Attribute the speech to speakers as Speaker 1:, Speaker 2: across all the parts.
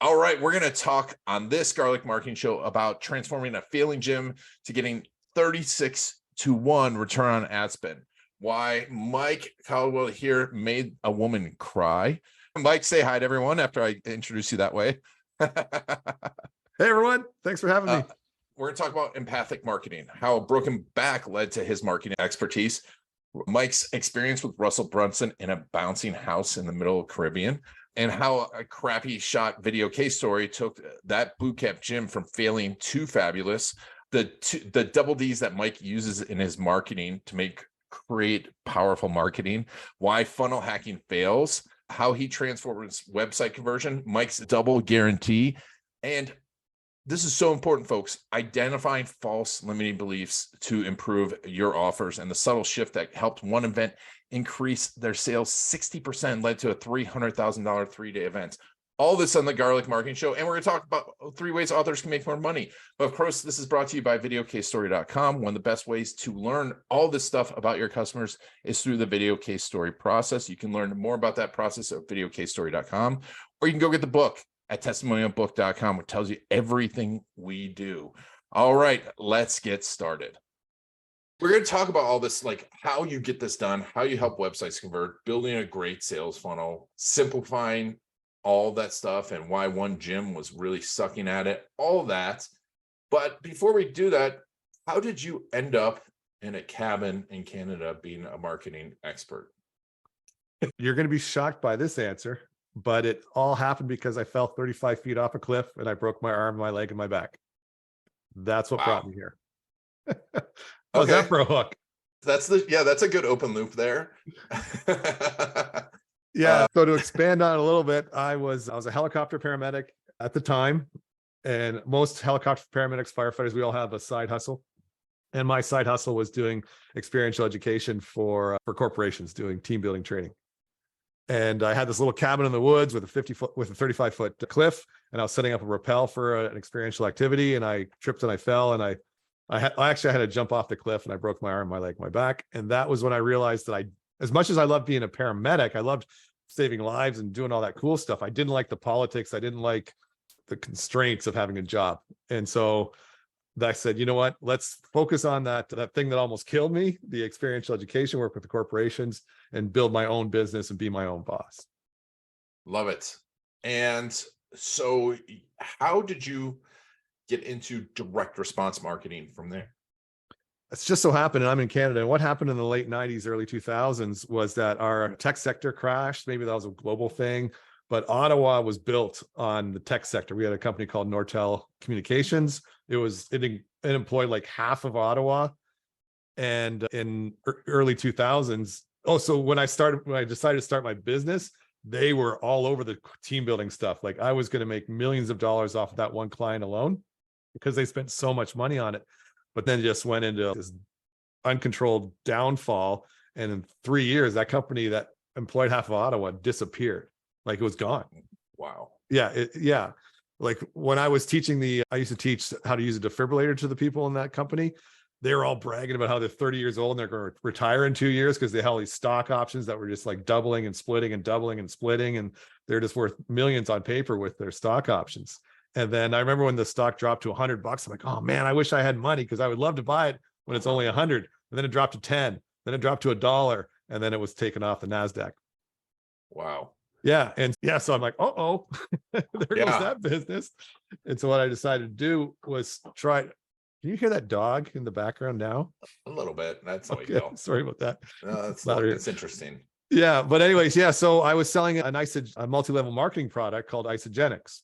Speaker 1: All right, we're going to talk on this Garlic Marketing Show about transforming a failing gym to getting 36-to-1 return on ad spend. Why Mike Caldwell here made a woman cry. Mike, say hi to everyone after I introduce you that way.
Speaker 2: Hey, everyone. Thanks for having me.
Speaker 1: We're going to talk about empathic marketing, how a broken back led to his marketing expertise, Mike's experience with Russel Brunson in a bouncing house in the middle of the Caribbean, and how a crappy shot video case story took that Bootcamp gym from failing to fabulous, the double D's that Mike uses in his marketing to create powerful marketing, why funnel hacking fails, how he transforms website conversion, Mike's double guarantee, and this is so important, folks, identifying false limiting beliefs to improve your offers and the subtle shift that helped one event increase their sales 60%, led to a $300,000 3-day event. All this on the Garlic Marketing Show. And we're going to talk about 3 ways authors can make more money. But of course, this is brought to you by videocasestory.com. One of the best ways to learn all this stuff about your customers is through the video case story process. You can learn more about that process at videocasestory.com, or you can go get the book at testimonialbook.com, which tells you everything we do. All right, let's get started. We're going to talk about all this, like how you get this done, how you help websites convert, building a great sales funnel, simplifying all that stuff, and why one gym was really sucking at it, all that. But before we do that, how did you end up in a cabin in Canada being a marketing expert?
Speaker 2: You're going to be shocked by this answer, but it all happened because I fell 35 feet off a cliff and I broke my arm, my leg, and my back. That's what brought me here. How's that for a hook?
Speaker 1: That's a good open loop there.
Speaker 2: Yeah. So to expand on it a little bit, I was a helicopter paramedic at the time, and most helicopter paramedics, firefighters, we all have a side hustle. And my side hustle was doing experiential education for corporations, doing team building training. And I had this little cabin in the woods with a 35-foot cliff, and I was setting up a rappel for an experiential activity, and I tripped and I fell, and I actually had to jump off the cliff, and I broke my arm, my leg, my back. And that was when I realized that as much as I loved being a paramedic, I loved saving lives and doing all that cool stuff, I didn't like the politics. I didn't like the constraints of having a job. And so I said, you know what, let's focus on that thing that almost killed me, the experiential education, work with the corporations, and build my own business and be my own boss.
Speaker 1: Love it. And so how did you get into direct response marketing from there?
Speaker 2: It's just so happened, and I'm in Canada, and what happened in the late 90s, early 2000s was that our tech sector crashed. Maybe that was a global thing, but Ottawa was built on the tech sector. We had a company called Nortel Communications. It employed like half of Ottawa. And in early 2000s, so when I decided to start my business, they were all over the team building stuff. Like I was going to make millions of dollars off of that one client alone because they spent so much money on it. But then it just went into this uncontrolled downfall. And in 3 years, that company that employed half of Ottawa disappeared. Like it was gone.
Speaker 1: Wow.
Speaker 2: Yeah. Like when I was I used to teach how to use a defibrillator to the people in that company. They were all bragging about how they're 30 years old and they're going to retire in 2 years because they had all these stock options that were just like doubling and splitting and doubling and splitting. And they're just worth millions on paper with their stock options. And then I remember when the stock dropped to $100, I'm like, oh man, I wish I had money because I would love to buy it when it's only 100. And then it dropped to 10, then it dropped to $1, and then it was taken off the NASDAQ.
Speaker 1: Wow.
Speaker 2: Yeah. And yeah, so I'm like, there goes that business. And so what I decided to do was try. Can you hear that dog in the background now?
Speaker 1: A little bit. That's how we
Speaker 2: Okay.
Speaker 1: go.
Speaker 2: Sorry about that.
Speaker 1: That's interesting.
Speaker 2: Yeah. But anyways, yeah. So I was selling a multi-level marketing product called Isogenics.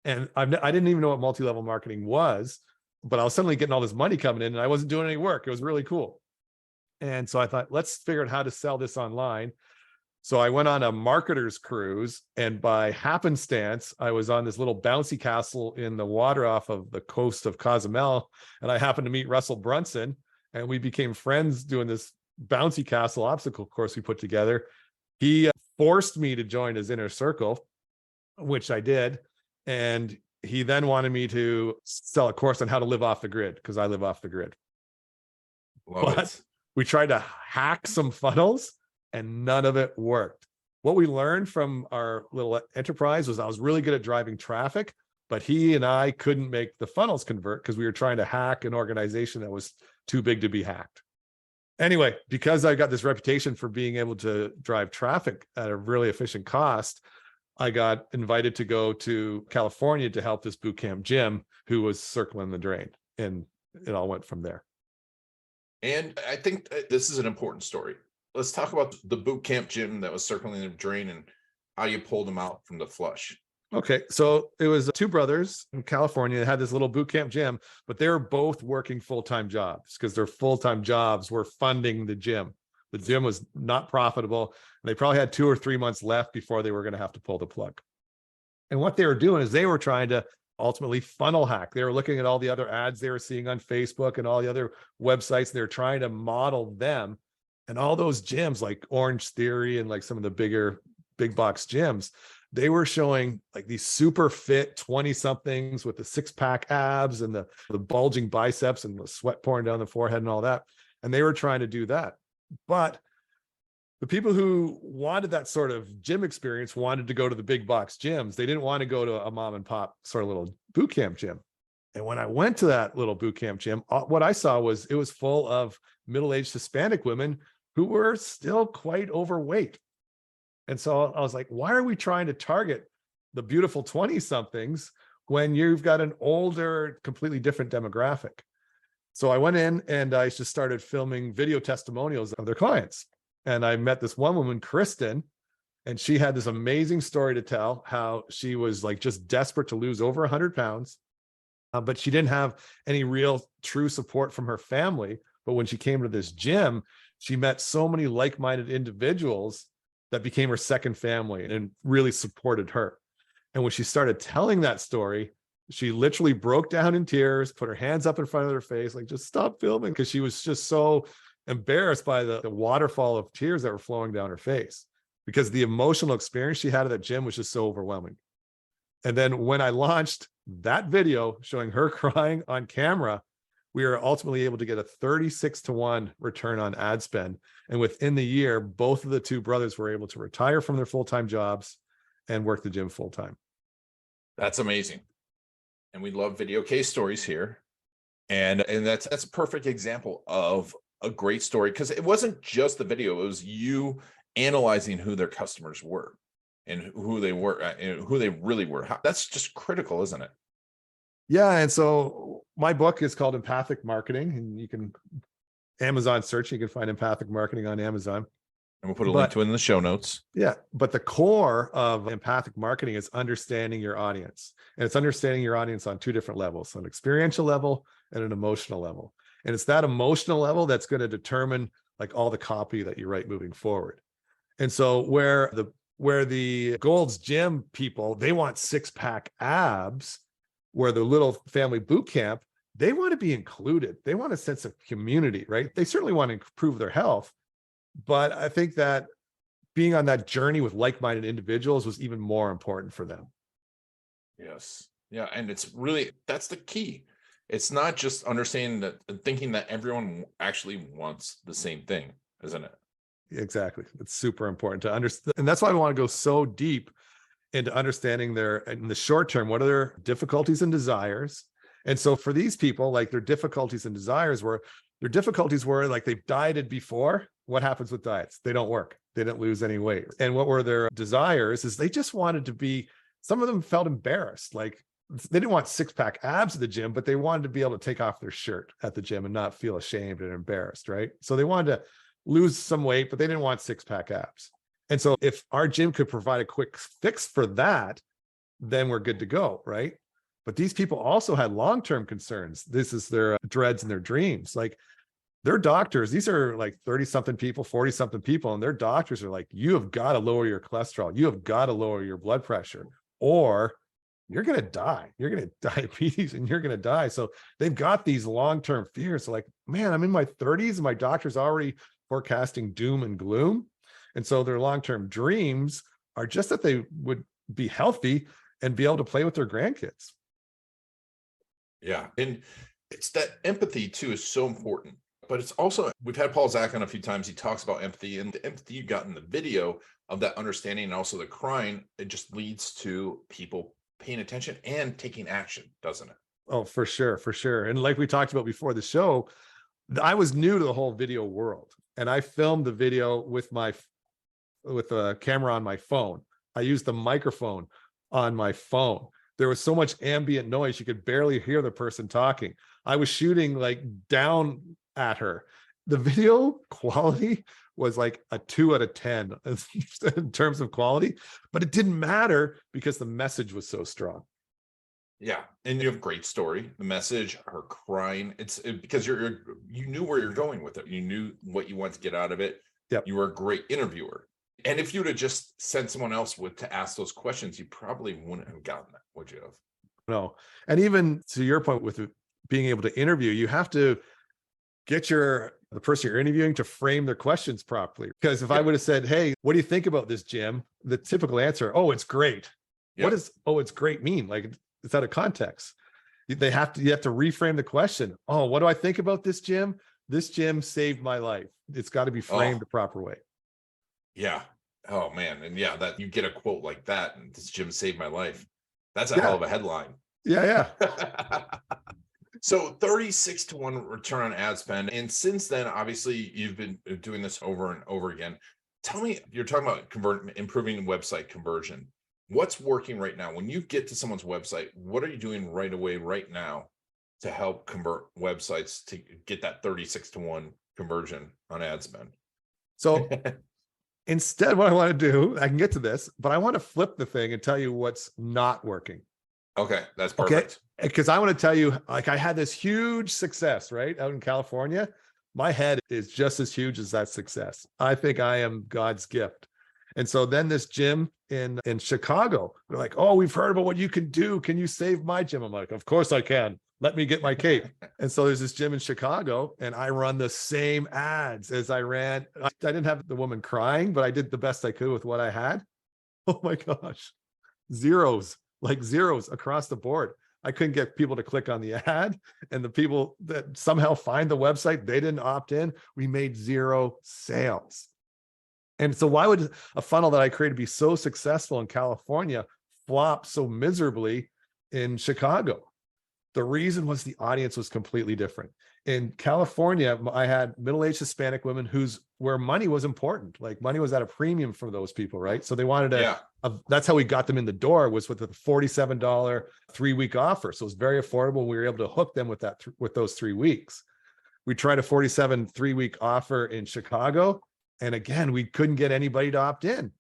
Speaker 2: And I didn't even know what multi-level marketing was, but I was suddenly getting all this money coming in and I wasn't doing any work. It was really cool. And so I thought, let's figure out how to sell this online. So I went on a marketer's cruise, and by happenstance, I was on this little bouncy castle in the water off of the coast of Cozumel. And I happened to meet Russel Brunson, and we became friends doing this bouncy castle obstacle course we put together. He forced me to join his inner circle, which I did. And he then wanted me to sell a course on how to live off the grid because I live off the grid.
Speaker 1: Love it.
Speaker 2: We tried to hack some funnels and none of it worked. what we learned from our little enterprise was I was really good at driving traffic, but he and I couldn't make the funnels convert because we were trying to hack an organization that was too big to be hacked. Anyway, because I got this reputation for being able to drive traffic at a really efficient cost, I got invited to go to California to help this bootcamp gym who was circling the drain, and it all went from there.
Speaker 1: And I think this is an important story. Let's talk about the bootcamp gym that was circling the drain and how you pulled them out from the flush.
Speaker 2: Okay, so it was two brothers in California that had this little boot camp gym, but they were both working full-time jobs because their full-time jobs were funding the gym. The gym was not profitable. And they probably had 2 or 3 months left before they were going to have to pull the plug. And what they were doing is they were trying to ultimately funnel hack. They were looking at all the other ads they were seeing on Facebook and all the other websites. They were trying to model them. And all those gyms like Orange Theory and like some of the bigger big box gyms, they were showing like these super fit 20 somethings with the 6-pack abs and the bulging biceps and the sweat pouring down the forehead and all that. And they were trying to do that. But the people who wanted that sort of gym experience wanted to go to the big box gyms. They didn't want to go to a mom and pop sort of little boot camp gym. And when I went to that little boot camp gym, what I saw was it was full of middle-aged Hispanic women who were still quite overweight. And so I was like, why are we trying to target the beautiful 20-somethings when you've got an older, completely different demographic? So I went in and I just started filming video testimonials of their clients. And I met this one woman, Kristen, and she had this amazing story to tell how she was like just desperate to lose over 100 pounds, but she didn't have any real true support from her family. But when she came to this gym, she met so many like-minded individuals that became her second family and really supported her. And when she started telling that story, she literally broke down in tears, put her hands up in front of her face, like, just stop filming, because she was just so embarrassed by the waterfall of tears that were flowing down her face, because the emotional experience she had at that gym was just so overwhelming. And then when I launched that video showing her crying on camera, we were ultimately able to get a 36-to-1 return on ad spend. And within the year, both of the two brothers were able to retire from their full-time jobs and work the gym full-time.
Speaker 1: That's amazing. And we love video case stories here. And that's a perfect example of a great story, because it wasn't just the video, it was you analyzing who their customers were and who they were and who they really were. That's just critical, isn't it?
Speaker 2: Yeah. And so my book is called Empathic Marketing, and you can Amazon search, you can find Empathic Marketing on Amazon.
Speaker 1: And we'll put a link to it in the show notes.
Speaker 2: Yeah. But the core of empathic marketing is understanding your audience. And it's understanding your audience on two different levels, an experiential level and an emotional level. And it's that emotional level that's going to determine like all the copy that you write moving forward. And so where the Gold's Gym people, they want 6-pack abs, where the little family boot camp, they want to be included. They want a sense of community, right? They certainly want to improve their health. But I think that being on that journey with like-minded individuals was even more important for them.
Speaker 1: Yes. Yeah. And it's really, that's the key. It's not just understanding that and thinking that everyone actually wants the same thing, isn't it?
Speaker 2: Exactly. It's super important to understand. And that's why I want to go so deep into understanding in the short term, what are their difficulties and desires? And so for these people, like their difficulties and desires were like they've dieted before. What happens with diets? They don't work. They didn't lose any weight. And what were their desires is they just wanted to be, some of them felt embarrassed. Like they didn't want 6-pack abs at the gym, but they wanted to be able to take off their shirt at the gym and not feel ashamed and embarrassed, right? So they wanted to lose some weight, but they didn't want 6-pack abs. And so if our gym could provide a quick fix for that, then we're good to go, right? But these people also had long-term concerns. This is their dreads and their dreams. Like their doctors, these are like 30-something people, 40-something people, and their doctors are like, you have got to lower your cholesterol. You have got to lower your blood pressure, or you're going to die. You're going to diabetes and you're going to die. So they've got these long-term fears. So like, man, I'm in my 30s and my doctor's already forecasting doom and gloom. And so their long-term dreams are just that they would be healthy and be able to play with their grandkids.
Speaker 1: Yeah. And it's that empathy too is so important, but it's also, we've had Paul Zak on a few times. He talks about empathy, and the empathy you got in the video of that understanding and also the crying, it just leads to people paying attention and taking action, doesn't it?
Speaker 2: Oh, for sure, for sure. And like we talked about before the show, I was new to the whole video world, and I filmed the video with a camera on my phone. I used the microphone on my phone. There was so much ambient noise, you could barely hear the person talking. I was shooting like down at her. The video quality was like a 2 out of 10 in terms of quality, but it didn't matter because the message was so strong.
Speaker 1: Yeah, and you have a great story. The message, her crying, because you knew where you're going with it. You knew what you wanted to get out of it.
Speaker 2: Yep.
Speaker 1: You were a great interviewer. And if you'd have just sent someone else to ask those questions, you probably wouldn't have gotten that, would you have?
Speaker 2: No. And even to your point with being able to interview, you have to get the person you're interviewing to frame their questions properly. Because if I would have said, hey, what do you think about this, Jim? The typical answer, oh, it's great. What does, oh, it's great mean? Like, it's out of context. You have to reframe the question. Oh, what do I think about this, Jim? This Jim saved my life. It's got to be framed the proper way.
Speaker 1: Yeah. Oh man. And yeah, that you get a quote like that, and this Jim saved my life. That's a hell of a headline.
Speaker 2: Yeah.
Speaker 1: So 36 to 1 return on ad spend. And since then, obviously you've been doing this over and over again. Tell me, you're talking about improving website conversion. What's working right now? When you get to someone's website, what are you doing right away, right now, to help convert websites to get that 36 to 1 conversion on ad spend?
Speaker 2: So instead, what I want to do, I can get to this, but I want to flip the thing and tell you what's not working.
Speaker 1: Okay, that's perfect.
Speaker 2: Because I want to tell you, like, I had this huge success, right, out in California. My head is just as huge as that success. I think I am God's gift. And so then this gym in Chicago, they're like, oh, we've heard about what you can do. Can you save my gym? I'm like, of course I can. Let me get my cape. And so there's this gym in Chicago, and I run the same ads as I ran. I didn't have the woman crying, but I did the best I could with what I had. Oh my gosh. Zeros across the board. I couldn't get people to click on the ad, and the people that somehow find the website, they didn't opt in. We made 0 sales. And so why would a funnel that I created be so successful in California flop so miserably in Chicago? The reason was the audience was completely different. In California, I had middle-aged Hispanic women where money was important. Like, money was at a premium for those people, right? So they wanted that's how we got them in the door, was with a $47 3-week offer. So it was very affordable. We were able to hook them with those 3 weeks. We tried a $47 3-week offer in Chicago, and again, we couldn't get anybody to opt in.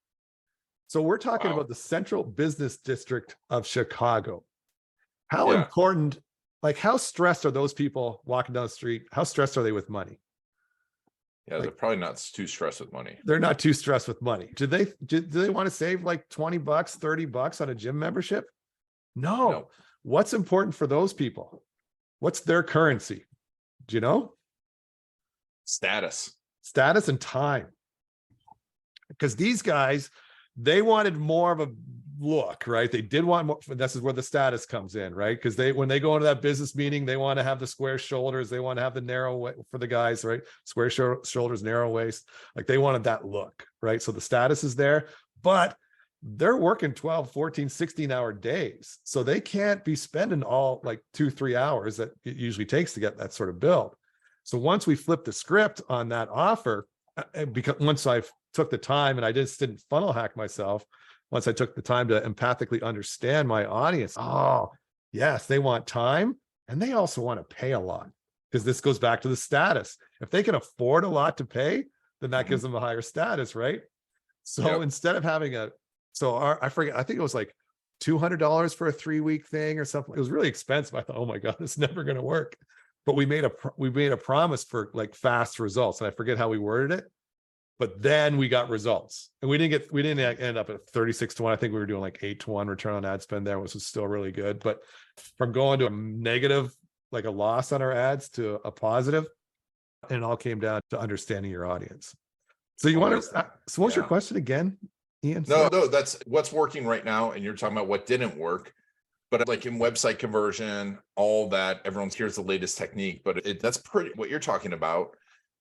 Speaker 2: So we're talking about the central business district of Chicago. How important, like, how stressed are those people walking down the street? How stressed are they with money?
Speaker 1: Yeah, they're probably not too stressed with money.
Speaker 2: They're not too stressed with money. Do they want to save like $20, $30 on a gym membership? No. What's important for those people? What's their currency? Do you know?
Speaker 1: Status
Speaker 2: And time. Because these guys, they wanted more of a look, right? They did want more. This is where the status comes in, right? Because when they go into that business meeting, they want to have the square shoulders. They want to have the narrow for the guys, right? Square shoulders, narrow waist. Like, they wanted that look, right? So the status is there, but they're working 12, 14, 16-hour days. So they can't be spending all like 2-3 hours that it usually takes to get that sort of build. So once we flipped the script on that offer, because once I took the time, and I just didn't funnel hack myself, once I took the time to empathically understand my audience, oh, yes, they want time, and they also want to pay a lot, because this goes back to the status. If they can afford a lot to pay, then that gives them a higher status, right? So instead of having I forget, I think it was like $200 for a 3-week thing or something. It was really expensive. I thought, oh my God, it's never going to work. But we made a promise for like fast results, and I forget how we worded it. But then we got results, and we didn't end up at 36 to 1. I think we were doing like 8 to 1 return on ad spend there, which was still really good. But from going to a negative, like a loss on our ads, to a positive, and it all came down to understanding your audience. So so what's your question again, Ian?
Speaker 1: No, that's what's working right now. And you're talking about what didn't work, but like in website conversion, all that, everyone's here's the latest technique, but that's pretty, what you're talking about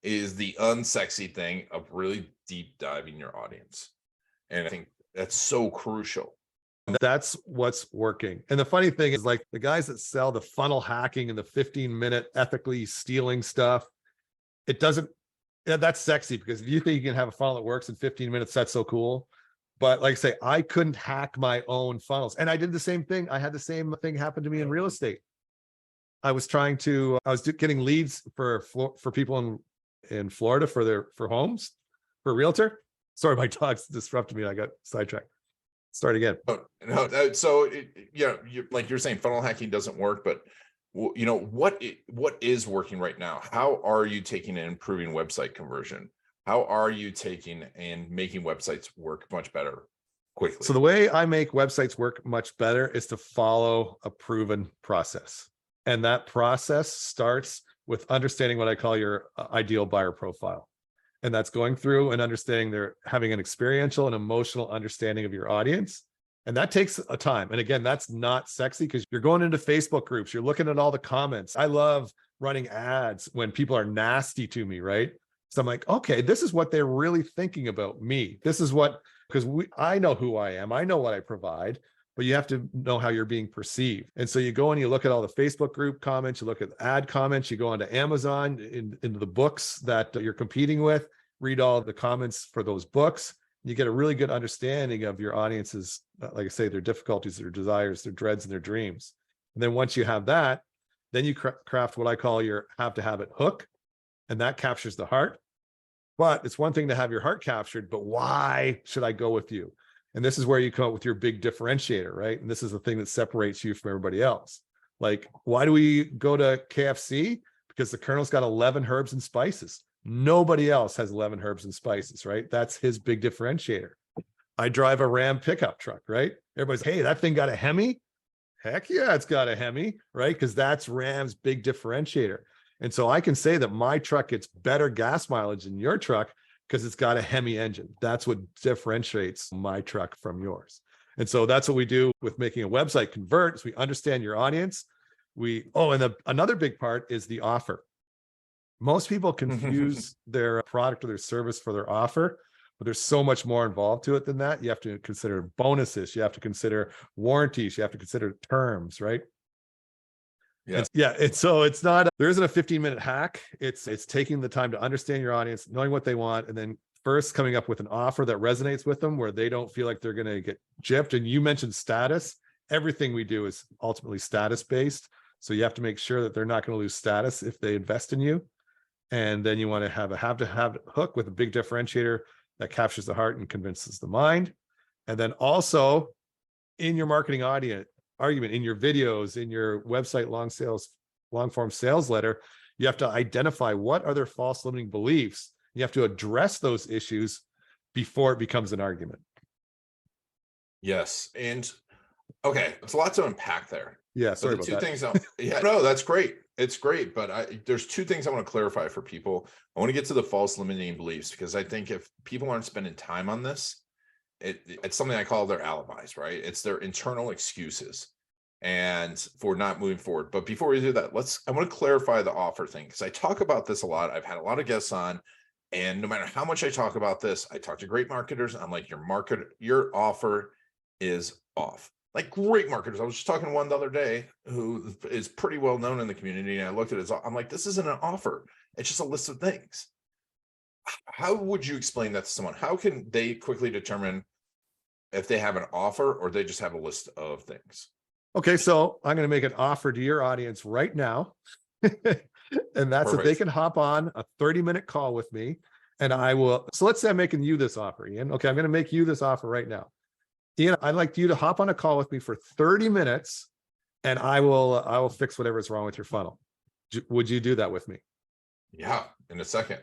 Speaker 1: is the unsexy thing of really deep diving your audience. And I think that's so crucial.
Speaker 2: That's what's working. And the funny thing is, like, the guys that sell the funnel hacking and the 15-minute ethically stealing stuff, it doesn't, yeah, that's sexy, because if you think you can have a funnel that works in 15 minutes, that's so cool. But like I say, I couldn't hack my own funnels. And I did the same thing. I had the same thing happen to me in real estate. I was getting leads for people in Florida for homes, for a realtor. Sorry, my dog's disrupted me. I got sidetracked. Start again.
Speaker 1: No, so like you're saying, funnel hacking doesn't work, but what is working right now? How are you taking and improving website conversion? How are you taking and making websites work much better quickly?
Speaker 2: So the way I make websites work much better is to follow a proven process. And that process starts with understanding what I call your ideal buyer profile. And that's going through and understanding they're having an experiential and emotional understanding of your audience. And that takes a time. And again, that's not sexy, because you're going into Facebook groups, you're looking at all the comments. I love running ads when people are nasty to me, right? So I'm like, okay, this is what they're really thinking about me. This is what, because I know who I am. I know what I provide, but you have to know how you're being perceived. And so you go and you look at all the Facebook group comments, you look at ad comments, you go onto Amazon, into the books that you're competing with, read all the comments for those books. You get a really good understanding of your audience's, like I say, their difficulties, their desires, their dreads, and their dreams. And then once you have that, then you craft what I call your have to have it hook. And that captures the heart. But it's one thing to have your heart captured, but why should I go with you? And this is where you come up with your big differentiator, right? And this is the thing that separates you from everybody else. Like, why do we go to KFC? Because the Colonel's got 11 herbs and spices. Nobody else has 11 herbs and spices, right? That's his big differentiator. I drive a Ram pickup truck, right? Everybody's, hey, that thing got a Hemi? Heck yeah, it's got a Hemi, right? Because that's Ram's big differentiator. And so I can say that my truck gets better gas mileage than your truck because it's got a Hemi engine. That's what differentiates my truck from yours. And so that's what we do with making a website convert, is we understand your audience. Another big part is the offer. Most people confuse their product or their service for their offer, but there's so much more involved to it than that. You have to consider bonuses. You have to consider warranties. You have to consider terms, right?
Speaker 1: Yeah.
Speaker 2: So it's not, there isn't a 15-minute hack. It's taking the time to understand your audience, knowing what they want, and then first coming up with an offer that resonates with them, where they don't feel like they're going to get gypped. And you mentioned status. Everything we do is ultimately status based. So you have to make sure that they're not going to lose status if they invest in you. And then you want to have a hook with a big differentiator that captures the heart and convinces the mind. And then also in your marketing argument, in your videos, in your website long form sales letter, you have to identify what are their false limiting beliefs. You have to address those issues before it becomes an argument.
Speaker 1: Yes. And okay, it's a lot to unpack there.
Speaker 2: Yeah, sorry
Speaker 1: about
Speaker 2: that.
Speaker 1: Things. Yeah, no, that's great. It's great, but there's two things I want to clarify for people. I want to get to the false limiting beliefs, because I think if people aren't spending time on this, it's something I call their alibis, right? It's their internal excuses and for not moving forward. But before we do that, I want to clarify the offer thing, because I talk about this a lot. I've had a lot of guests on, and no matter how much I talk about this, I talk to great marketers. I'm like, your offer is off. Like, great marketers. I was just talking to one the other day who is pretty well known in the community, and I looked at it. I'm like, this isn't an offer. It's just a list of things. How would you explain that to someone? How can they quickly determine if they have an offer or they just have a list of things?
Speaker 2: Okay, so I'm going to make an offer to your audience right now. And that's Perfect. That they can hop on a 30-minute call with me, and I will. So let's say I'm making you this offer, Ian. Okay, I'm going to make you this offer right now. Ian, I'd like you to hop on a call with me for 30 minutes, and I will fix whatever's wrong with your funnel. Would you do that with me?
Speaker 1: Yeah, in a second.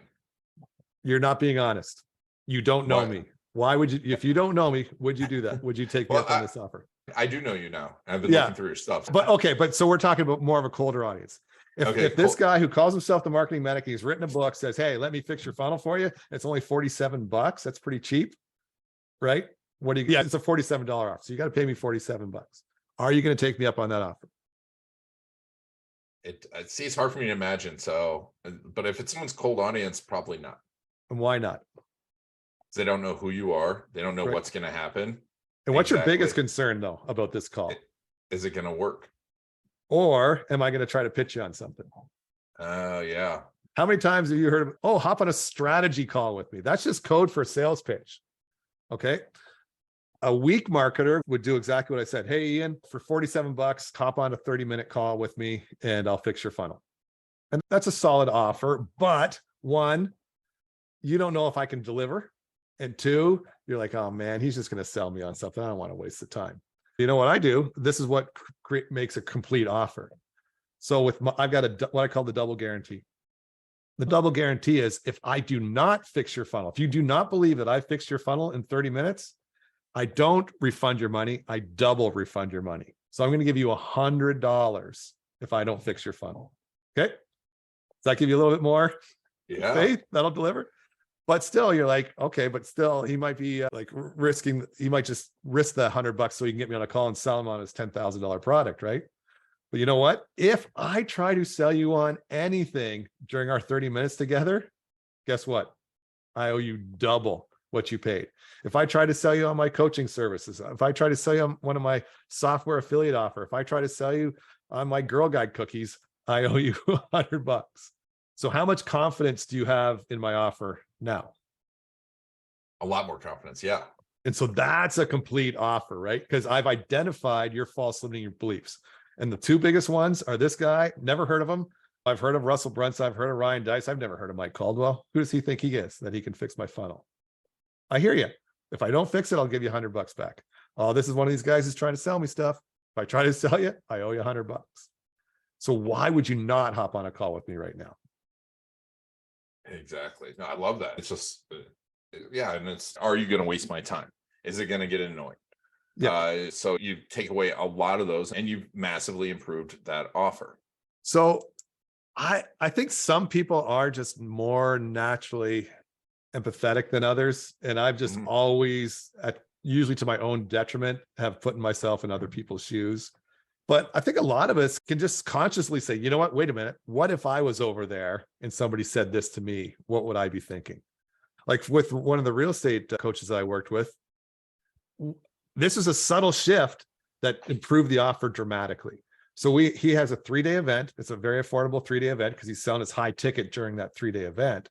Speaker 2: You're not being honest. You don't know me. Why would you, if you don't know me, would you do that? Would you take me up on this offer?
Speaker 1: I do know you now. I've been looking through your stuff.
Speaker 2: But so we're talking about more of a colder audience. If this guy who calls himself the marketing medic, he's written a book, says, hey, let me fix your funnel for you. It's only $47. That's pretty cheap, right? It's a $47 offer. So you got to pay me $47. Are you going to take me up on that offer?
Speaker 1: It's hard for me to imagine. So, but if it's someone's cold audience, probably not.
Speaker 2: And why not?
Speaker 1: They don't know who you are. They don't know
Speaker 2: Right.
Speaker 1: what's going to happen.
Speaker 2: And what's your
Speaker 1: Exactly.
Speaker 2: biggest concern though about this call?
Speaker 1: Is it going to work?
Speaker 2: Or am I going to try to pitch you on something?
Speaker 1: Oh, yeah.
Speaker 2: How many times have you heard of, oh, hop on a strategy call with me? That's just code for a sales pitch. Okay. A weak marketer would do exactly what I said. Hey, Ian, for $47, hop on a 30-minute call with me and I'll fix your funnel. And that's a solid offer. But one, you don't know if I can deliver. And two, you're like, oh man, he's just going to sell me on something. I don't want to waste the time. You know what I do? This is what makes a complete offer. So I've got what I call the double guarantee. The double guarantee is if I do not fix your funnel, if you do not believe that I fixed your funnel in 30 minutes, I don't refund your money. I double refund your money. So I'm going to give you $100 if I don't fix your funnel. Okay. Does that give you a little bit more faith that'll deliver? But still, you're like, okay, but still, he might be he might just risk the $100 so he can get me on a call and sell him on his $10,000 product, right? But you know what? If I try to sell you on anything during our 30 minutes together, guess what? I owe you double what you paid. If I try to sell you on my coaching services, if I try to sell you on one of my software affiliate offer, if I try to sell you on my Girl Guide cookies, I owe you $100. So how much confidence do you have in my offer now?
Speaker 1: A lot more confidence. Yeah.
Speaker 2: And so that's a complete offer, right? Because I've identified your false limiting beliefs. And the two biggest ones are this guy, never heard of him. I've heard of Russel Brunson. I've heard of Ryan Dice. I've never heard of Mike Caldwell. Who does he think he is that he can fix my funnel? I hear you. If I don't fix it, I'll give you $100 back. Oh, this is one of these guys who's trying to sell me stuff. If I try to sell you, I owe you $100. So why would you not hop on a call with me right now?
Speaker 1: Exactly. No, I love that. It's just, yeah. And it's, are you going to waste my time? Is it going to get annoying? Yeah. So you take away a lot of those and you've massively improved that offer.
Speaker 2: So I think some people are just more naturally empathetic than others. And I've just always, usually to my own detriment, have put myself in other people's shoes. But I think a lot of us can just consciously say, you know what, wait a minute. What if I was over there and somebody said this to me? What would I be thinking? Like with one of the real estate coaches I worked with, this is a subtle shift that improved the offer dramatically. So he has a 3-day event. It's a very affordable 3-day event because he's selling his high ticket during that 3-day event.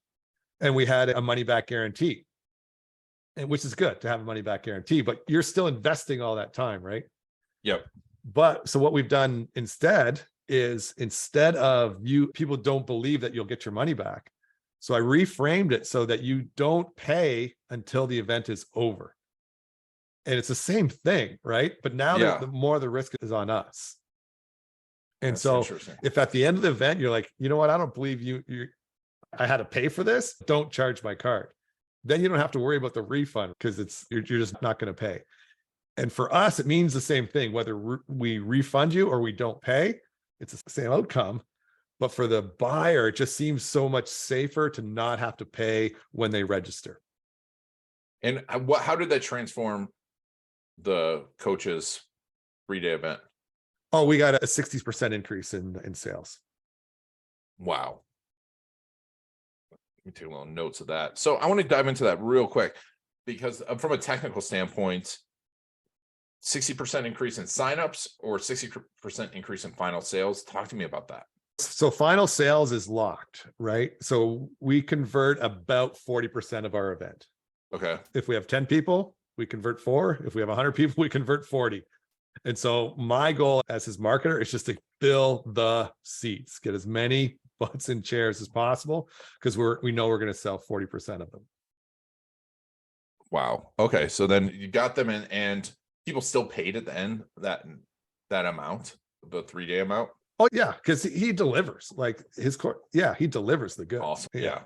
Speaker 2: And we had a money back guarantee, and which is good to have a money back guarantee, but you're still investing all that time, right?
Speaker 1: Yep.
Speaker 2: But so what we've done instead is instead of people don't believe that you'll get your money back. So I reframed it so that you don't pay until the event is over. And it's the same thing, right? But now the more the risk is on us. And
Speaker 1: That's
Speaker 2: so if at the end of the event, you're like, you know what, I don't believe I had to pay for this, don't charge my card. Then you don't have to worry about the refund because you're just not going to pay. And for us, it means the same thing, whether we refund you or we don't pay, it's the same outcome. But for the buyer, it just seems so much safer to not have to pay when they register.
Speaker 1: And how did that transform the coach's 3-day event?
Speaker 2: Oh, we got a 60% increase in sales.
Speaker 1: Wow. Let me take a little notes of that. So I want to dive into that real quick because from a technical standpoint, 60% increase in signups or 60% increase in final sales. Talk to me about that.
Speaker 2: So final sales is locked, right? So we convert about 40% of our event.
Speaker 1: Okay.
Speaker 2: If we have 10 people, we convert 4. If we have 100 people, we convert 40. And so my goal as his marketer is just to fill the seats, get as many butts and chairs as possible, because we know we're going to sell 40% of them.
Speaker 1: Wow. Okay. So then you got them in and people still paid at the end that amount, the 3-day amount.
Speaker 2: Oh yeah. Cause he delivers like his core. Yeah. He delivers the goods.
Speaker 1: Awesome. Yeah.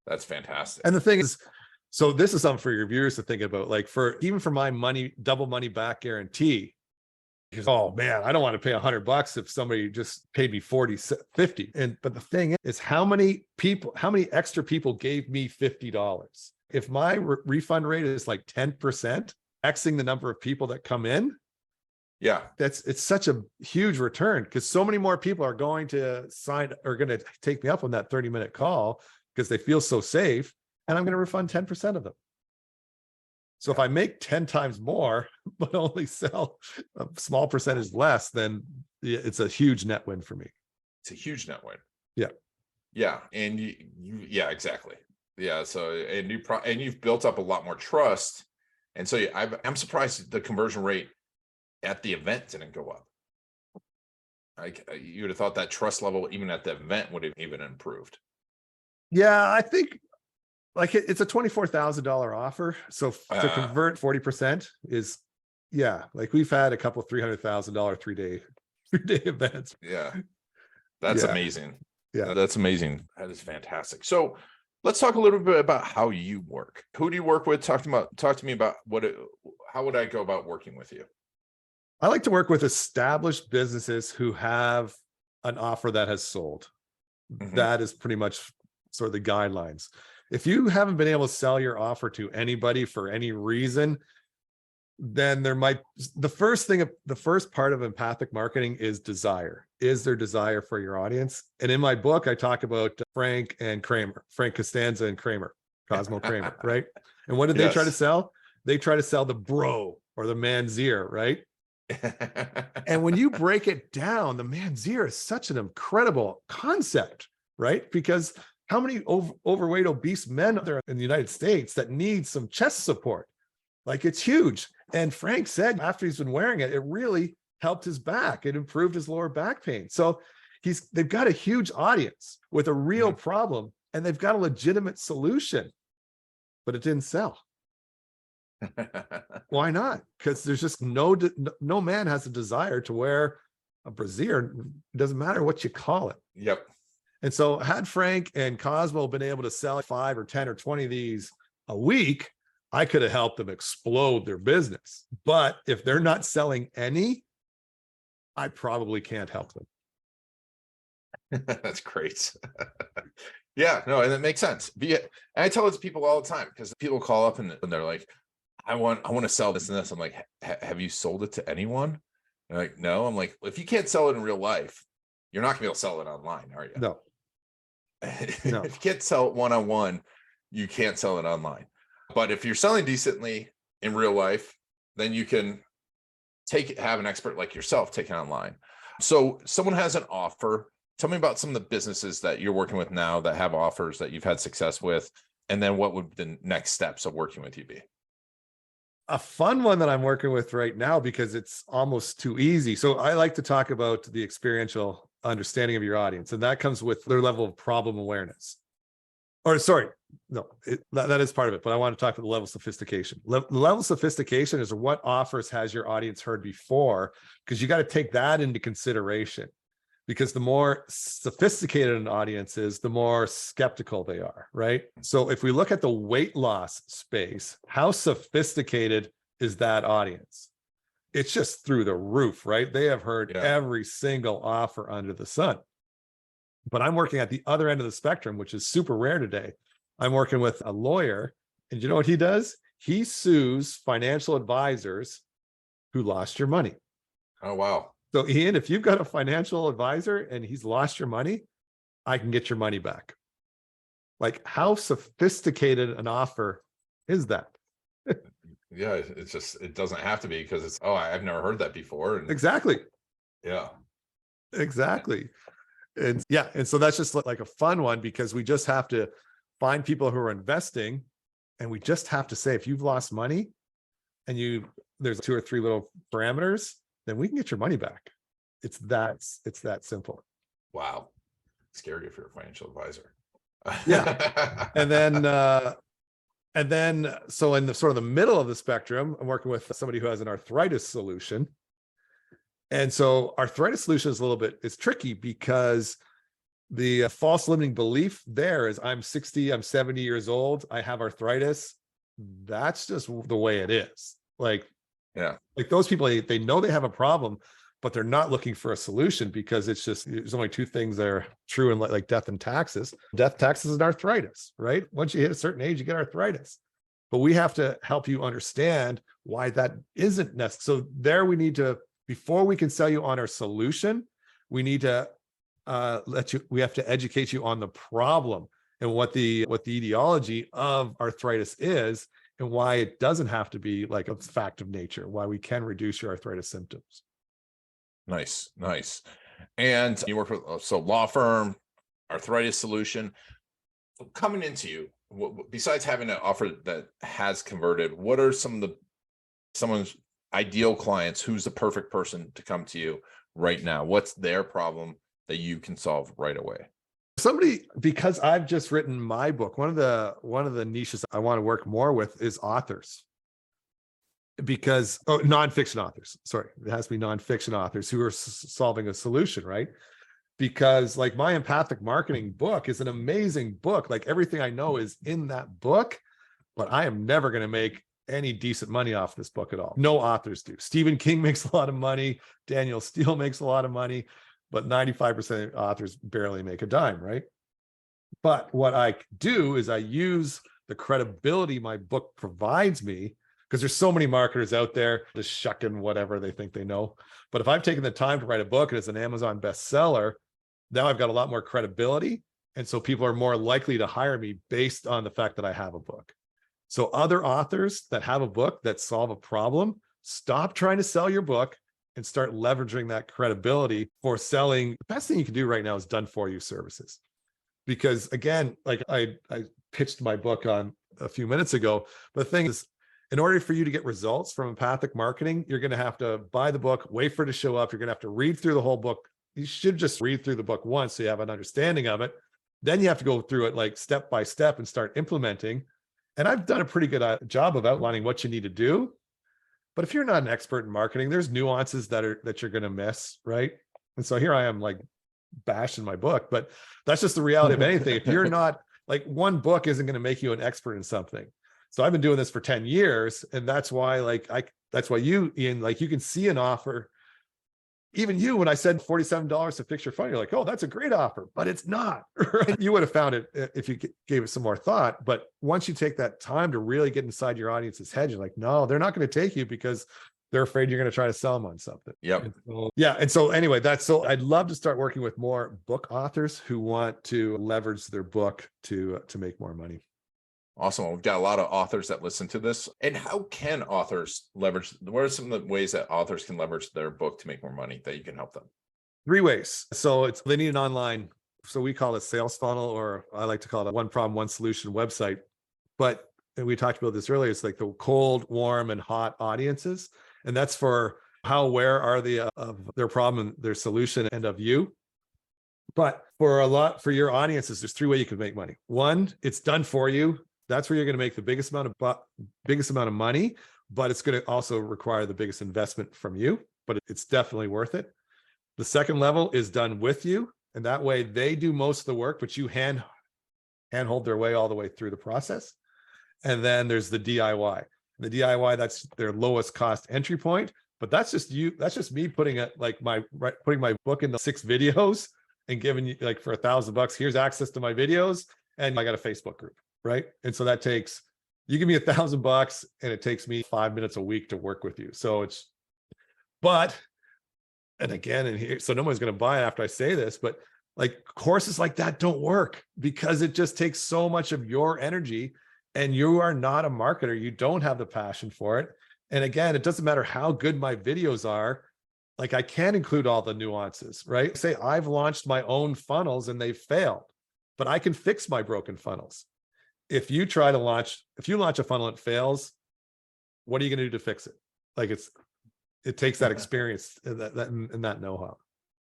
Speaker 1: That's fantastic.
Speaker 2: And the thing is, so this is something for your viewers to think about, like even for my double money back guarantee, because, oh man, I don't want to pay $100 if somebody just paid me 40, 50. But the thing is how many extra people gave me $50? If my refund rate is like 10%, Xing the number of people that come in.
Speaker 1: Yeah.
Speaker 2: It's such a huge return because so many more people are going to take me up on that 30-minute call because they feel so safe. And I'm going to refund 10% of them. So if I make 10 times more, but only sell a small percentage less, then it's a huge net win for me.
Speaker 1: It's a huge net win.
Speaker 2: Yeah.
Speaker 1: Yeah. And yeah, exactly. Yeah. So, and you've built up a lot more trust. And so I'm surprised the conversion rate at the event didn't go up. Like you would have thought that trust level, even at the event, would have even improved.
Speaker 2: Yeah. I think like it's a $24,000 offer. So to convert 40% is, yeah, like we've had a couple $300,000 3-day events.
Speaker 1: Yeah. That's amazing.
Speaker 2: Yeah.
Speaker 1: That's amazing. That is fantastic. So let's talk a little bit about how you work. Who do you work with? Talk to me about how would I go about working with you?
Speaker 2: I like to work with established businesses who have an offer that has sold. Mm-hmm. That is pretty much sort of the guidelines. If you haven't been able to sell your offer to anybody for any reason, then the first part of empathic marketing is desire. Is there desire for your audience? And in my book, I talk about Frank Costanza and Cosmo Kramer, right? And what did they try to sell? They try to sell the bro or the man's ear, right? And when you break it down, the man's ear is such an incredible concept, right? Because how many overweight, obese men are there in the United States that need some chest support? Like it's huge. And Frank said after he's been wearing it, it really helped his back. It improved his lower back pain. So they've got a huge audience with a real problem, and they've got a legitimate solution, but it didn't sell. Why not? Because there's just no man has a desire to wear a brassiere. It doesn't matter what you call it.
Speaker 1: Yep.
Speaker 2: And so had Frank and Cosmo been able to sell 5 or 10 or 20 of these a week, I could have helped them explode their business. But if they're not selling any, I probably can't help them.
Speaker 1: That's great. Yeah, no, and it makes sense. And I tell it to people all the time because people call up and they're like, I want to sell this and this. I'm like, have you sold it to anyone? They're like, no. I'm like, well, if you can't sell it in real life, you're not gonna be able to sell it online, are you?
Speaker 2: No.
Speaker 1: If you can't sell it one-on-one, you can't sell it online. But if you're selling decently in real life, then you can have an expert like yourself take it online. So someone has an offer. Tell me about some of the businesses that you're working with now that have offers that you've had success with. And then what would the next steps of working with you be?
Speaker 2: A fun one that I'm working with right now because it's almost too easy. So I like to talk about the experiential understanding of your audience, and that comes with their level of problem awareness. Or sorry, no, that is part of it, but I want to talk about the level of sophistication. The level of sophistication is what offers has your audience heard before, because you got to take that into consideration. Because the more sophisticated an audience is, the more skeptical they are, right? So if we look at the weight loss space, how sophisticated is that audience? It's just through the roof, right? They have heard every single offer under the sun. But I'm working at the other end of the spectrum, which is super rare today. I'm working with a lawyer, and you know what he does? He sues financial advisors who lost your money.
Speaker 1: Oh, wow.
Speaker 2: So Ian, if you've got a financial advisor and he's lost your money, I can get your money back. Like, how sophisticated an offer is that?
Speaker 1: Yeah, it doesn't have to be because I've never heard that before.
Speaker 2: Exactly.
Speaker 1: Yeah.
Speaker 2: Exactly. And so that's just like a fun one, because we just have to find people who are investing, and we just have to say, if you've lost money and there's 2 or 3 little parameters, then we can get your money back. It's that simple.
Speaker 1: Wow. Scary if you're a financial advisor.
Speaker 2: Yeah. And then so in the sort of the middle of the spectrum, I'm working with somebody who has an arthritis solution. And so arthritis solution is it's tricky, because the false limiting belief there is I'm 60, I'm 70 years old, I have arthritis. That's just the way it is. Like those people, they know they have a problem, but they're not looking for a solution, because there's only 2 things that are true in like death and taxes. Death, taxes, and arthritis, right? Once you hit a certain age, you get arthritis. But we have to help you understand why that isn't necessary. So there we need to, before we can sell you on our solution, we need to we have to educate you on the problem and what the etiology of arthritis is, and why it doesn't have to be like a fact of nature, why we can reduce your arthritis symptoms.
Speaker 1: Nice, nice. And you work with so law firm, arthritis solution. So coming into you, besides having an offer that has converted, what are some of someone's ideal clients? Who's the perfect person to come to you right now? What's their problem that you can solve right away?
Speaker 2: Somebody, because I've just written my book, one of the niches I want to work more with is authors. Because nonfiction authors, sorry, it has to be nonfiction authors who are solving a solution, right? Because like my empathic marketing book is an amazing book. Like everything I know is in that book, but I am never going to make any decent money off this book at all. No authors do. Stephen King makes a lot of money. Daniel Steele makes a lot of money, but 95% of authors barely make a dime, right? But what I do is I use the credibility my book provides me, because there's so many marketers out there just shucking whatever they think they know. But if I've taken the time to write a book and it's an Amazon bestseller, now I've got a lot more credibility. And so people are more likely to hire me based on the fact that I have a book. So other authors that have a book that solve a problem, stop trying to sell your book and start leveraging that credibility for selling. The best thing you can do right now is done for you services. Because again, like I pitched my book on a few minutes ago, but the thing is, in order for you to get results from empathic marketing, you're going to have to buy the book, wait for it to show up. You're going to have to read through the whole book. You should just read through the book once so you have an understanding of it. Then you have to go through it like step by step and start implementing. And I've done a pretty good job of outlining what you need to do. But if you're not an expert in marketing, there's nuances that you're going to miss, right? And so here I am like bashing my book, but that's just the reality of anything. If you're not, like, one book isn't going to make you an expert in something. So I've been doing this for 10 years. And that's why, that's why you, Ian, like, you can see an offer. Even you, when I said $47 to fix your phone, you're like, oh, that's a great offer, but it's not, right? You would have found it if you gave it some more thought. But once you take that time to really get inside your audience's head, you're like, no, they're not going to take you because they're afraid you're going to try to sell them on something.
Speaker 1: Yep.
Speaker 2: And so, yeah. And so anyway, I'd love to start working with more book authors who want to leverage their book to make more money.
Speaker 1: Awesome. We've got a lot of authors that listen to this. And how can authors leverage? What are some of the ways that authors can leverage their book to make more money that you can help them?
Speaker 2: 3 ways. So they need an online, so we call it sales funnel, or I like to call it a one problem, one solution website. But and we talked about this earlier, it's like the cold, warm, and hot audiences. And that's for how aware are they of their problem, their solution, and of you. But for your audiences, there's 3 ways you can make money. One, it's done for you. That's where you're going to make the biggest amount of money, but it's going to also require the biggest investment from you, but it's definitely worth it. The second level is done with you. And that way they do most of the work, but you handhold their way all the way through the process. And then there's the DIY. The DIY, that's their lowest cost entry point, but that's just me putting my book into 6 videos and giving you, like, for $1,000, here's access to my videos. And I got a Facebook group. Right. And so that takes, you give me $1,000 and it takes me 5 minutes a week to work with you. So and here, so no one's going to buy it after I say this, but like courses like that don't work because it just takes so much of your energy and you are not a marketer. You don't have the passion for it. And again, it doesn't matter how good my videos are. Like, I can't include all the nuances, right? Say I've launched my own funnels and they've failed, but I can fix my broken funnels. If you launch a funnel and it fails, what are you going to do to fix it? Like, it takes that experience and that know-how.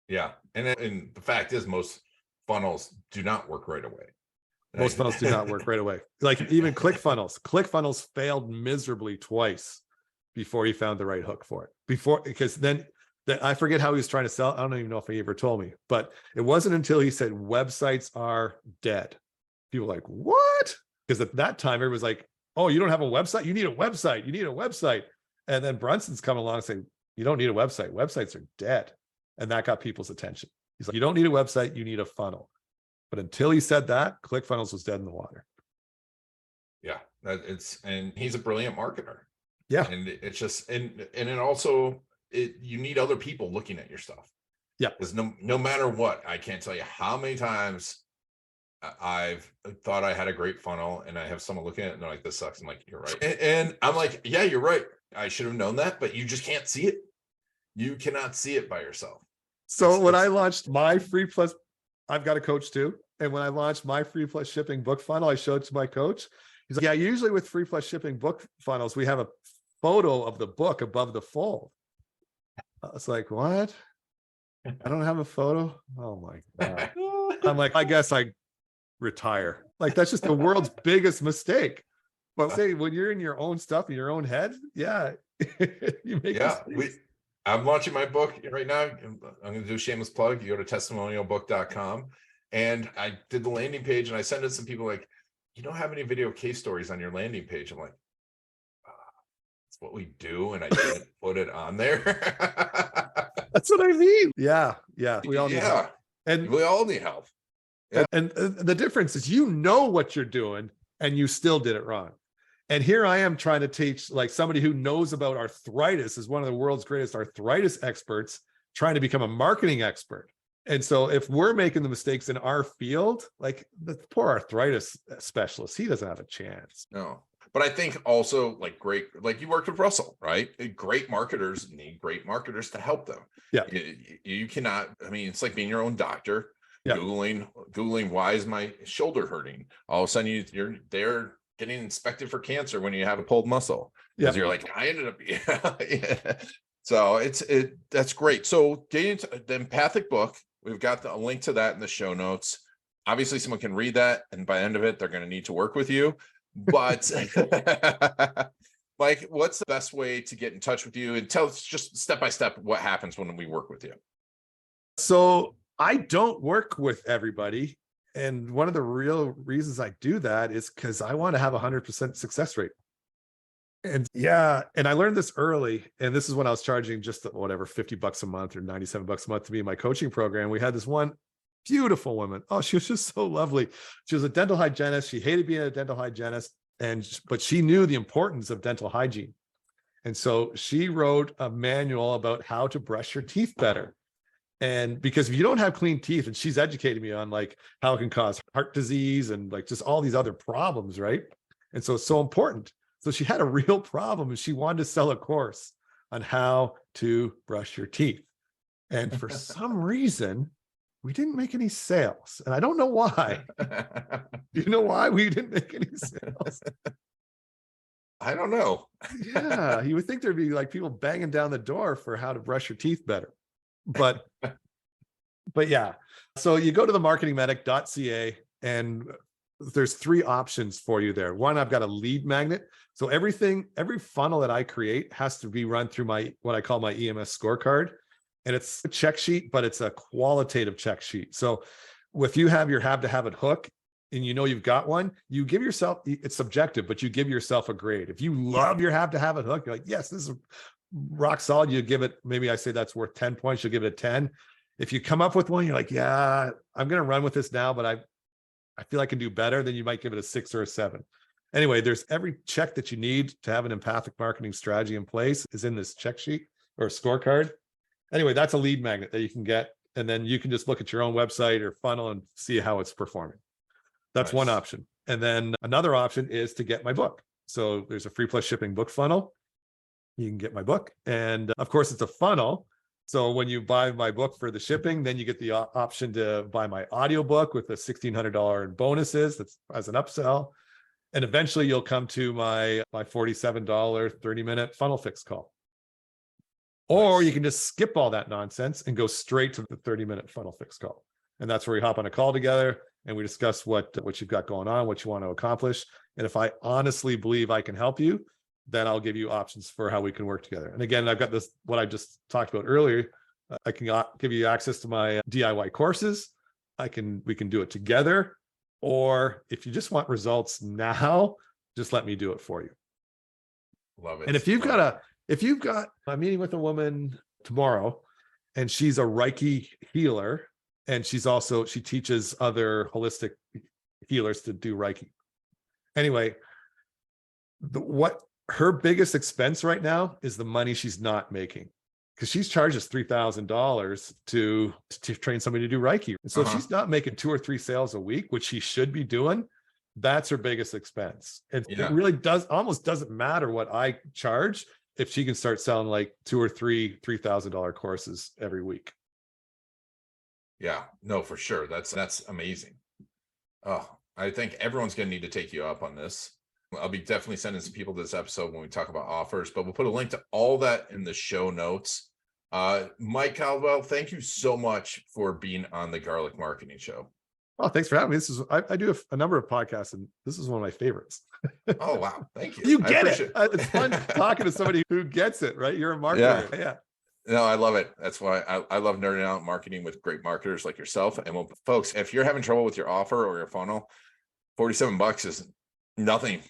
Speaker 1: Yeah. And the fact is, most funnels do not work right away.
Speaker 2: Most funnels do not work right away. Like even ClickFunnels failed miserably twice before he found the right hook for it. Because then I forget how he was trying to sell. I don't even know if he ever told me, but it wasn't until he said websites are dead. People were like, what? Because at that time, everybody was like, oh, you don't have a website? You need a website. You need a website. And then Brunson's come along and saying, you don't need a website. Websites are dead. And that got people's attention. He's like, you don't need a website. You need a funnel. But until he said that, ClickFunnels was dead in the water.
Speaker 1: Yeah, and he's a brilliant marketer.
Speaker 2: Yeah.
Speaker 1: And it's just, and it also, you need other people looking at your stuff.
Speaker 2: Yeah.
Speaker 1: Because no matter what, I can't tell you how many times I've thought I had a great funnel, and I have someone looking at it and they're like, this sucks. I'm like, you're right. And I'm like, yeah, you're right. I should have known that, but you just can't see it. You cannot see it by yourself.
Speaker 2: So when I launched my free plus, I've got a coach too. And when I launched my free plus shipping book funnel, I showed it to my coach. He's like, yeah, usually with free plus shipping book funnels, we have a photo of the book above the fold. I was like, what? I don't have a photo. Oh my God. I'm like, I guess I retire. Like, that's just the world's biggest mistake. But say when you're in your own stuff in your own head, yeah, you make mistakes.
Speaker 1: I'm launching my book right now. I'm going to do a shameless plug. You go to testimonialbook.com, and I did the landing page, and I sent it to some people like, you don't have any video case stories on your landing page. I'm like, that's what we do, and I didn't put it on there.
Speaker 2: That's what I mean. Yeah, we all need help.
Speaker 1: And we all need help.
Speaker 2: Yeah. And the difference is, you know what you're doing, and you still did it wrong. And here I am trying to teach, like, somebody who knows about arthritis, is one of the world's greatest arthritis experts, trying to become a marketing expert. And so if we're making the mistakes in our field, like the poor arthritis specialist, he doesn't have a chance.
Speaker 1: No. But I think also, like you worked with Russell, right? Great marketers need great marketers to help them.
Speaker 2: Yeah.
Speaker 1: You cannot, I mean, it's like being your own doctor.
Speaker 2: Yeah.
Speaker 1: Googling, why is my shoulder hurting? All of a sudden you're there getting inspected for cancer when you have a pulled muscle. Because you're like, I ended up, yeah. So that's great. So getting into the empathic book, we've got a link to that in the show notes. Obviously someone can read that, and by the end of it, they're going to need to work with you. But Mike, what's the best way to get in touch with you, and tell us just step by step what happens when we work with you?
Speaker 2: So I don't work with everybody. And one of the real reasons I do that is because I want to have 100% success rate. And and I learned this early. And this is when I was charging just whatever, $50 a month or $97 a month to be in my coaching program. We had this one beautiful woman. Oh, she was just so lovely. She was a dental hygienist. She hated being a dental hygienist, but she knew the importance of dental hygiene. And so she wrote a manual about how to brush your teeth better. And because if you don't have clean teeth, and she's educated me on like how it can cause heart disease and like just all these other problems, right? And so it's so important. So she had a real problem, and she wanted to sell a course on how to brush your teeth. And for some reason, we didn't make any sales. And I don't know why. Do you know why we didn't make any sales?
Speaker 1: I don't know.
Speaker 2: Yeah, you would think there'd be like people banging down the door for how to brush your teeth better. But yeah, so you go to the marketingmedic.ca, and there's 3 options for you there. One, I've got a lead magnet. So every funnel that I create has to be run through what I call my EMS scorecard. And it's a check sheet, but it's a qualitative check sheet. So if you have your have to have it hook, and you know you've got one, you give yourself, it's subjective, but you give yourself a grade. If you love your have to have it hook, you're like, yes, this is rock solid. You give it, maybe I say that's worth 10 points. You'll give it a 10. If you come up with one, you're like, yeah, I'm going to run with this now, but I feel I can do better. Then you might give it a 6 or a 7. Anyway, there's every check that you need to have an empathic marketing strategy in place is in this check sheet or scorecard. Anyway, that's a lead magnet that you can get. And then you can just look at your own website or funnel and see how it's performing. That's nice. One option. And then another option is to get my book. So there's a free plus shipping book funnel. You can get my book. And of course, it's a funnel. So when you buy my book for the shipping, then you get the option to buy my audiobook with the $1,600 in bonuses. That's as an upsell. And eventually you'll come to my $47 30-minute funnel fix call. Or you can just skip all that nonsense and go straight to the 30-minute funnel fix call. And that's where we hop on a call together and we discuss what you've got going on, what you want to accomplish. And if I honestly believe I can help you, then I'll give you options for how we can work together. And again, I've got this, what I just talked about earlier. I can give you access to my DIY courses. We can do it together. Or if you just want results now, just let me do it for you.
Speaker 1: Love it.
Speaker 2: And if you've got a meeting with a woman tomorrow and she's a Reiki healer, and she teaches other holistic healers to do Reiki. Anyway, what her biggest expense right now is the money she's not making. because she's charged us $3,000 to train somebody to do Reiki. And so if she's not making 2 or 3 sales a week, which she should be doing, that's her biggest expense. And it really almost doesn't matter what I charge if she can start selling like 2 or 3 $3,000 courses every week.
Speaker 1: Yeah, no, for sure. That's amazing. Oh, I think everyone's going to need to take you up on this. I'll be definitely sending some people to this episode when we talk about offers, but we'll put a link to all that in the show notes. Mike Caldwell, thank you so much for being on the Garlic Marketing Show.
Speaker 2: Oh, thanks for having me. I do a number of podcasts, and this is one of my favorites.
Speaker 1: Oh, wow. Thank you.
Speaker 2: You get it. It's fun talking to somebody who gets it, right? You're a marketer. Yeah.
Speaker 1: No, I love it. That's why I love nerding out marketing with great marketers like yourself. And well, folks, if you're having trouble with your offer or your funnel, $47 is nothing.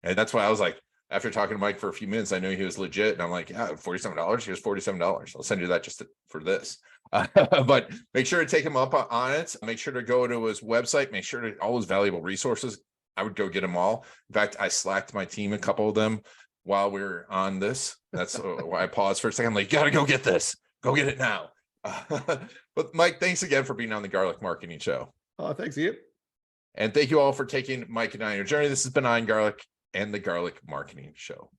Speaker 1: And that's why I was like, after talking to Mike for a few minutes, I knew he was legit. And I'm like, yeah, $47. Here's $47. I'll send you that just for this. But make sure to take him up on it. Make sure to go to his website. Make sure to all his valuable resources. I would go get them all. In fact, I slacked my team a couple of them while we were on this. That's why I paused for a second. I'm like, gotta go get this. Go get it now. But Mike, thanks again for being on the Garlic Marketing Show.
Speaker 2: Oh, thanks, Ian.
Speaker 1: And thank you all for taking Mike and I on your journey. This has been Iron Garlic and the Garlic Marketing Show.